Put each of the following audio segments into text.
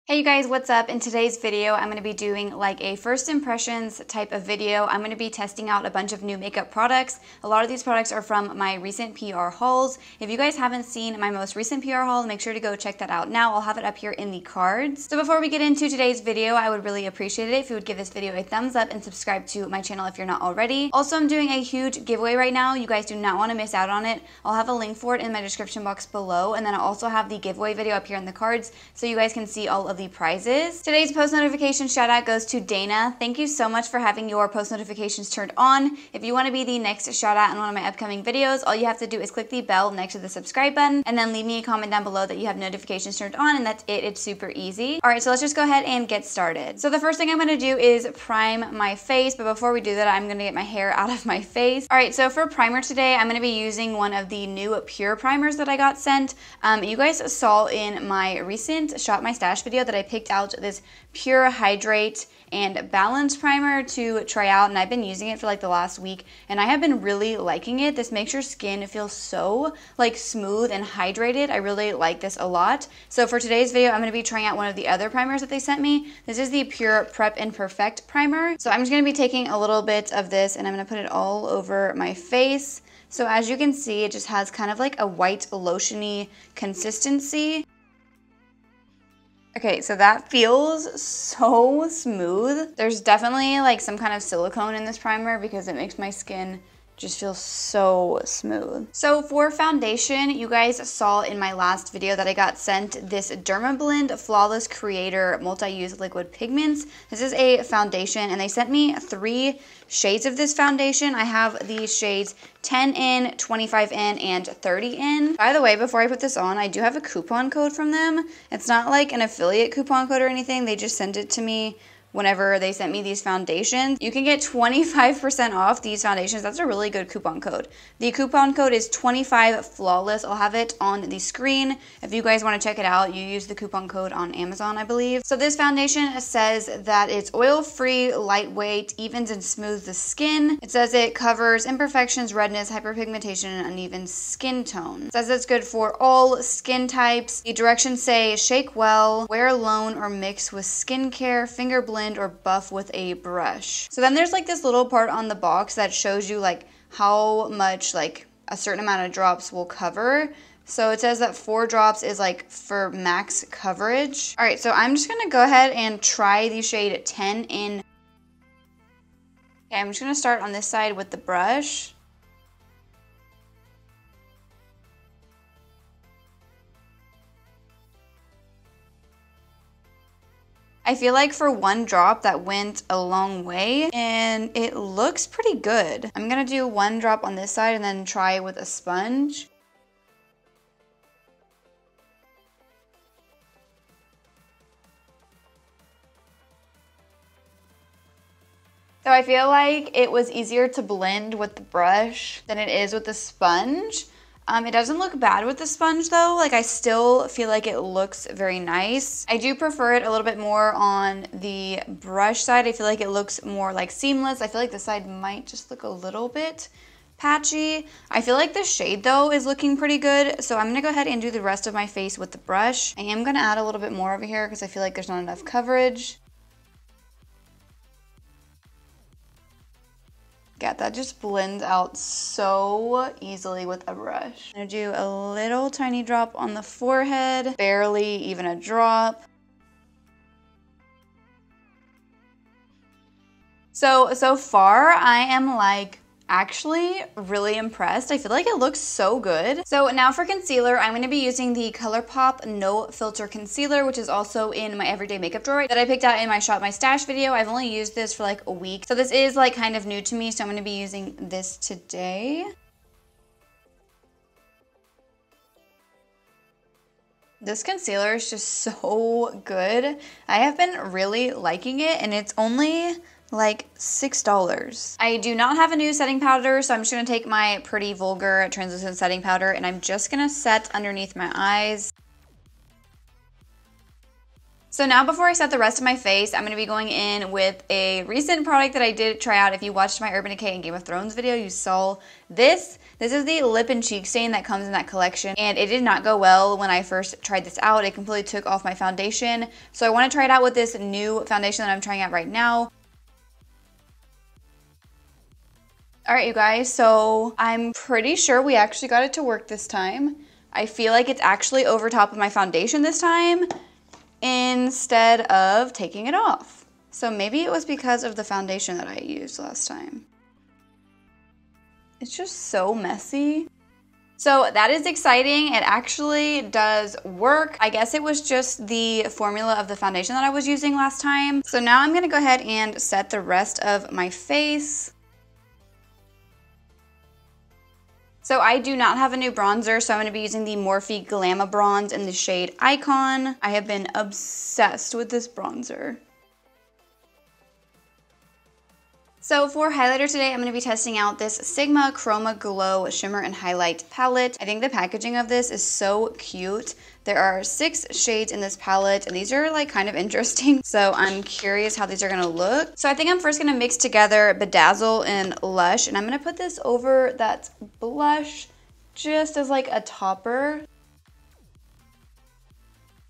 Hey you guys, what's up? In today's video, I'm going to be doing like a first impressions type of video. I'm going to be testing out a bunch of new makeup products. A lot of these products are from my recent PR hauls. If you guys haven't seen my most recent PR haul, make sure to go check that out now. I'll have it up here in the cards. So before we get into today's video, I would really appreciate it if you would give this video a thumbs up and subscribe to my channel if you're not already. Also, I'm doing a huge giveaway right now. You guys do not want to miss out on it. I'll have a link for it in my description box below, and then I'll also have the giveaway video up here in the cards so you guys can see all of the prizes. Today's post notification shout out goes to Dana. Thank you so much for having your post notifications turned on. If you want to be the next shout out in one of my upcoming videos, all you have to do is click the bell next to the subscribe button and then leave me a comment down below that you have notifications turned on, and that's it. It's super easy. All right, so let's just go ahead and get started. So the first thing I'm going to do is prime my face, but before we do that, I'm going to get my hair out of my face. All right, so for primer today, I'm going to be using one of the new Pure primers that I got sent. You guys saw in my recent Shop My Stash video that I picked out this Pure Hydrate and Balance primer to try out, and I've been using it for like the last week and I have been really liking it. This makes your skin feel so like smooth and hydrated. I really like this a lot. So for today's video, I'm going to be trying out one of the other primers that they sent me. This is the Pure Prep and Perfect primer. So I'm just going to be taking a little bit of this and I'm going to put it all over my face. So as you can see, it just has kind of like a white lotiony consistency. Okay, so that feels so smooth. There's definitely like some kind of silicone in this primer because it makes my skin just feels so smooth. So for foundation, you guys saw in my last video that I got sent this Dermablend Flawless Creator Multi-Use Liquid Pigments. This is a foundation and they sent me 3 shades of this foundation. I have these shades 10 in, 25 in, and 30 in. By the way, before I put this on, I do have a coupon code from them. It's not like an affiliate coupon code or anything. They just sent it to me whenever they sent me these foundations. You can get 25% off these foundations. That's a really good coupon code. The coupon code is 25flawless. I'll have it on the screen. If you guys want to check it out, you use the coupon code on Amazon, I believe. So this foundation says that it's oil-free, lightweight, evens and smooths the skin. It says it covers imperfections, redness, hyperpigmentation, and uneven skin tone. It says it's good for all skin types. The directions say shake well, wear alone or mix with skincare, finger blend, or buff with a brush. So then there's like this little part on the box that shows you like how much like a certain amount of drops will cover. So it says that 4 drops is like for max coverage. All right, so I'm just gonna go ahead and try the shade 10 in. Okay, I'm just gonna start on this side with the brush. I feel like for 1 drop that went a long way and it looks pretty good. I'm gonna do 1 drop on this side and then try with a sponge. So I feel like it was easier to blend with the brush than it is with the sponge. It doesn't look bad with the sponge though. Like I still feel like it looks very nice. I do prefer it a little bit more on the brush side. I feel like it looks more like seamless. I feel like the side might just look a little bit patchy. I feel like the shade though is looking pretty good. So I'm gonna go ahead and do the rest of my face with the brush. I am gonna add a little bit more over here because I feel like there's not enough coverage. Yeah, that just blends out so easily with a brush. I'm gonna do a little tiny drop on the forehead, barely even a drop. So far I am like actually really impressed. I feel like it looks so good. So now for concealer, I'm going to be using the ColourPop No Filter Concealer, which is also in my everyday makeup drawer that I picked out in my Shop My Stash video. I've only used this for like a week, so this is like kind of new to me, so I'm going to be using this today. This concealer is just so good. I have been really liking it and it's only like $6. I do not have a new setting powder, so I'm just gonna take my Pretty Vulgar translucent setting powder and I'm just gonna set underneath my eyes. So now before I set the rest of my face, I'm going to be going in with a recent product that I did try out. If you watched my Urban Decay and Game of Thrones video, you saw this. This is the lip and cheek stain that comes in that collection, and it did not go well when I first tried this out. It completely took off my foundation. So I want to try it out with this new foundation that I'm trying out right now. Alright you guys, so I'm pretty sure we actually got it to work this time. I feel like it's actually over top of my foundation this time, instead of taking it off. So maybe it was because of the foundation that I used last time. It's just so messy. So that is exciting. It actually does work. I guess it was just the formula of the foundation that I was using last time. So now I'm gonna go ahead and set the rest of my face. So I do not have a new bronzer, so I'm going to be using the Morphe Glamour Bronze in the shade Icon. I have been obsessed with this bronzer. So for highlighter today, I'm going to be testing out this Sigma Chroma Glow Shimmer and Highlight palette. I think the packaging of this is so cute. There are 6 shades in this palette, and these are like kind of interesting. So I'm curious how these are going to look. So I think I'm first going to mix together Bedazzle and Lush, and I'm going to put this over that blush just as like a topper.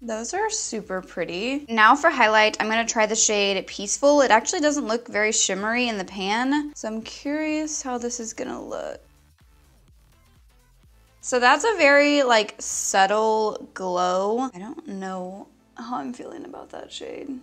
Those are super pretty. Now for highlight, I'm going to try the shade Peaceful. It actually doesn't look very shimmery in the pan, so I'm curious how this is going to look. So that's a very like subtle glow. I don't know how I'm feeling about that shade.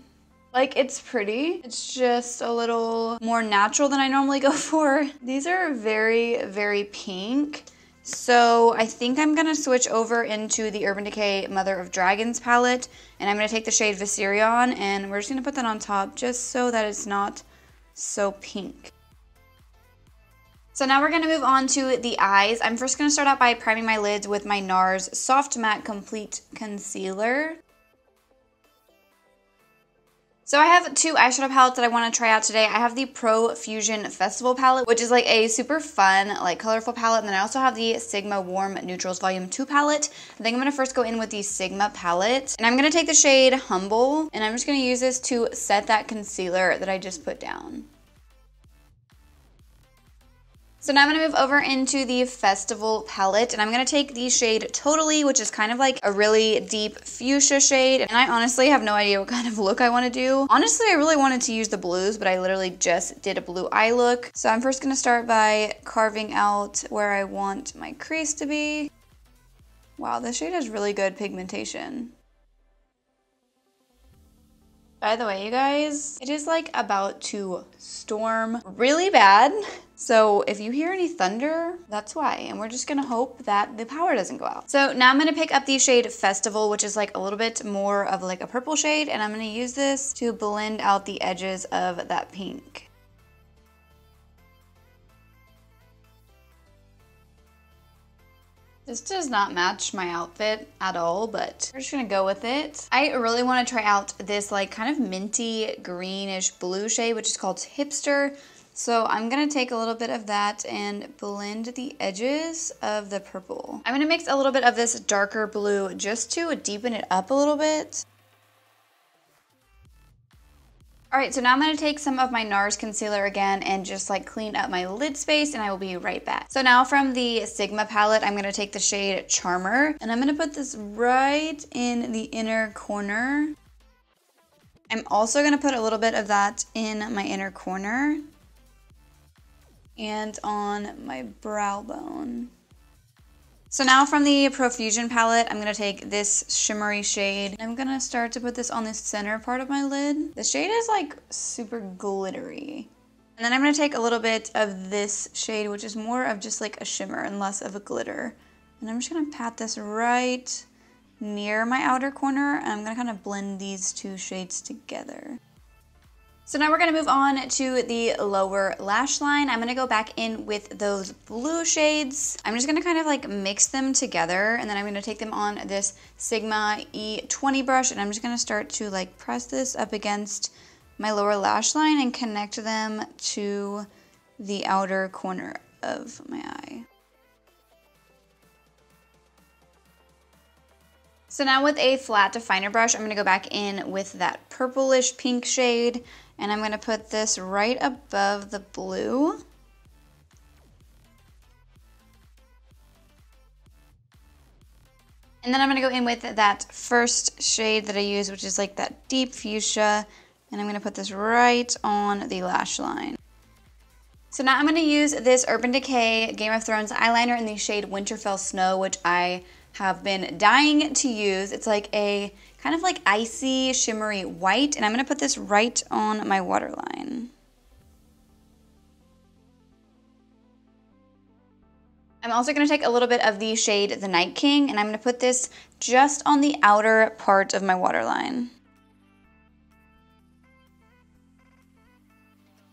Like, it's pretty. It's just a little more natural than I normally go for. These are very, very pink. So I think I'm going to switch over into the Urban Decay Mother of Dragons palette, and I'm going to take the shade Viserion, and we're just going to put that on top just so that it's not so pink. So now we're going to move on to the eyes. I'm first going to start out by priming my lids with my NARS Soft Matte Complete Concealer. So I have 2 eyeshadow palettes that I want to try out today. I have the Pro Fusion Festival palette, which is like a super fun, like colorful palette. And then I also have the Sigma Warm Neutrals Volume 2 palette. I think I'm going to first go in with the Sigma palette. And I'm going to take the shade Humble, and I'm just going to use this to set that concealer that I just put down. So now I'm going to move over into the Festival palette, and I'm going to take the shade Totally, which is kind of like a really deep fuchsia shade, and I honestly have no idea what kind of look I want to do. Honestly, I really wanted to use the blues, but I literally just did a blue eye look. So I'm first going to start by carving out where I want my crease to be. Wow, this shade has really good pigmentation. By the way, you guys, it is like about to storm really bad. So if you hear any thunder, that's why. And we're just gonna hope that the power doesn't go out. So now I'm gonna pick up the shade Festival, which is like a little bit more of like a purple shade. And I'm gonna use this to blend out the edges of that pink. This does not match my outfit at all, but we're just gonna go with it. I really wanna try out this like kind of minty greenish blue shade, which is called Hipster. So I'm gonna take a little bit of that and blend the edges of the purple. I'm gonna mix a little bit of this darker blue just to deepen it up a little bit. All right, so now I'm gonna take some of my NARS concealer again and just like clean up my lid space, and I will be right back. So now from the Sigma palette, I'm gonna take the shade Charmer, and I'm gonna put this right in the inner corner. I'm also gonna put a little bit of that in my inner corner and on my brow bone. So now from the Profusion palette, I'm going to take this shimmery shade. I'm going to start to put this on the center part of my lid. The shade is like super glittery. And then I'm going to take a little bit of this shade, which is more of just like a shimmer and less of a glitter. And I'm just going to pat this right near my outer corner. And I'm going to kind of blend these 2 shades together. So now we're going to move on to the lower lash line. I'm going to go back in with those blue shades. I'm just going to kind of like mix them together, and then I'm going to take them on this Sigma E20 brush, and I'm just going to start to like press this up against my lower lash line and connect them to the outer corner of my eye. So now with a flat definer brush, I'm going to go back in with that purplish pink shade, and I'm going to put this right above the blue. And then I'm going to go in with that first shade that I used, which is like that deep fuchsia, and I'm going to put this right on the lash line. So now I'm going to use this Urban Decay Game of Thrones eyeliner in the shade Winterfell Snow, which I have been dying to use. It's like a kind of like icy, shimmery white, and I'm going to put this right on my waterline. I'm also going to take a little bit of the shade The Night King, and I'm going to put this just on the outer part of my waterline.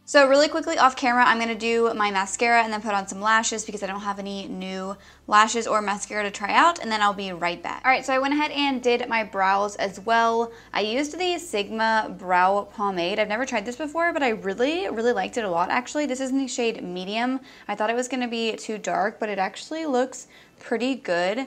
So really quickly off camera, I'm going to do my mascara and then put on some lashes because I don't have any new lashes or mascara to try out, and then I'll be right back. Alright, so I went ahead and did my brows as well. I used the Sigma Brow Pomade. I've never tried this before, but I really liked it a lot actually. This is in the shade Medium. I thought it was going to be too dark, but it actually looks pretty good.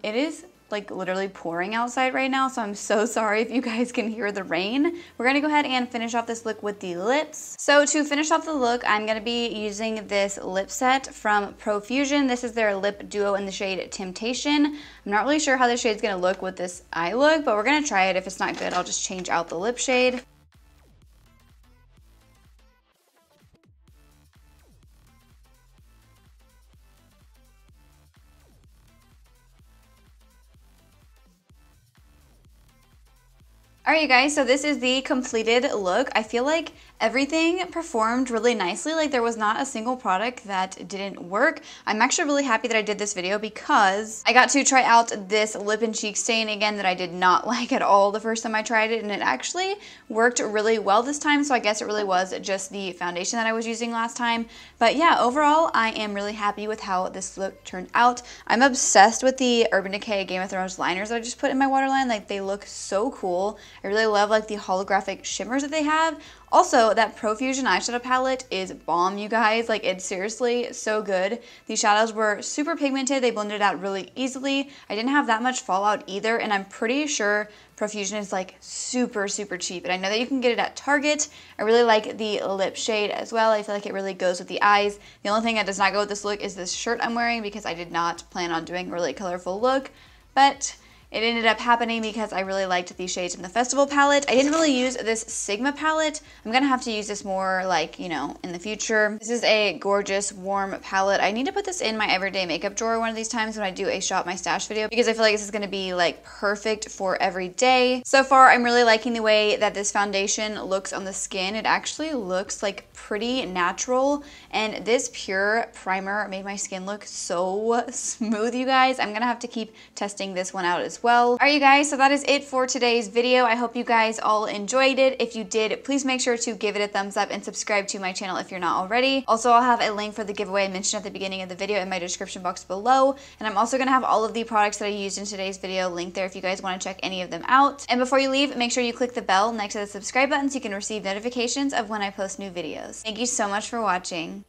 It is like literally pouring outside right now, so I'm so sorry if you guys can hear the rain. We're gonna go ahead and finish off this look with the lips. So to finish off the look, I'm gonna be using this lip set from Profusion. This is their lip duo in the shade Temptation. I'm not really sure how this shade's gonna look with this eye look, but we're gonna try it. If it's not good, I'll just change out the lip shade. Alright you guys, so this is the completed look. I feel like everything performed really nicely. Like there was not a single product that didn't work. I'm actually really happy that I did this video because I got to try out this lip and cheek stain again that I did not like at all the first time I tried it, and it actually worked really well this time, so I guess it really was just the foundation that I was using last time. But yeah, overall I am really happy with how this look turned out. I'm obsessed with the Urban Decay Game of Thrones liners that I just put in my waterline. Like they look so cool. I really love like the holographic shimmers that they have. Also, that Profusion eyeshadow palette is bomb, you guys. Like, it's seriously so good. These shadows were super pigmented. They blended out really easily. I didn't have that much fallout either, and I'm pretty sure Profusion is like super cheap. And I know that you can get it at Target. I really like the lip shade as well. I feel like it really goes with the eyes. The only thing that does not go with this look is this shirt I'm wearing because I did not plan on doing a really colorful look. But it ended up happening because I really liked these shades in the Festival palette. I didn't really use this Sigma palette. I'm gonna have to use this more like, you know, in the future. This is a gorgeous warm palette. I need to put this in my everyday makeup drawer one of these times when I do a shop my stash video because I feel like this is gonna be like perfect for every day. So far, I'm really liking the way that this foundation looks on the skin. It actually looks like pretty natural, and this pure primer made my skin look so smooth, you guys. I'm gonna have to keep testing this one out as well. Alright you guys, so that is it for today's video. I hope you guys all enjoyed it. If you did, please make sure to give it a thumbs up and subscribe to my channel if you're not already. Also, I'll have a link for the giveaway I mentioned at the beginning of the video in my description box below, and I'm also gonna have all of the products that I used in today's video linked there if you guys want to check any of them out. And before you leave, make sure you click the bell next to the subscribe button so you can receive notifications of when I post new videos. Thank you so much for watching.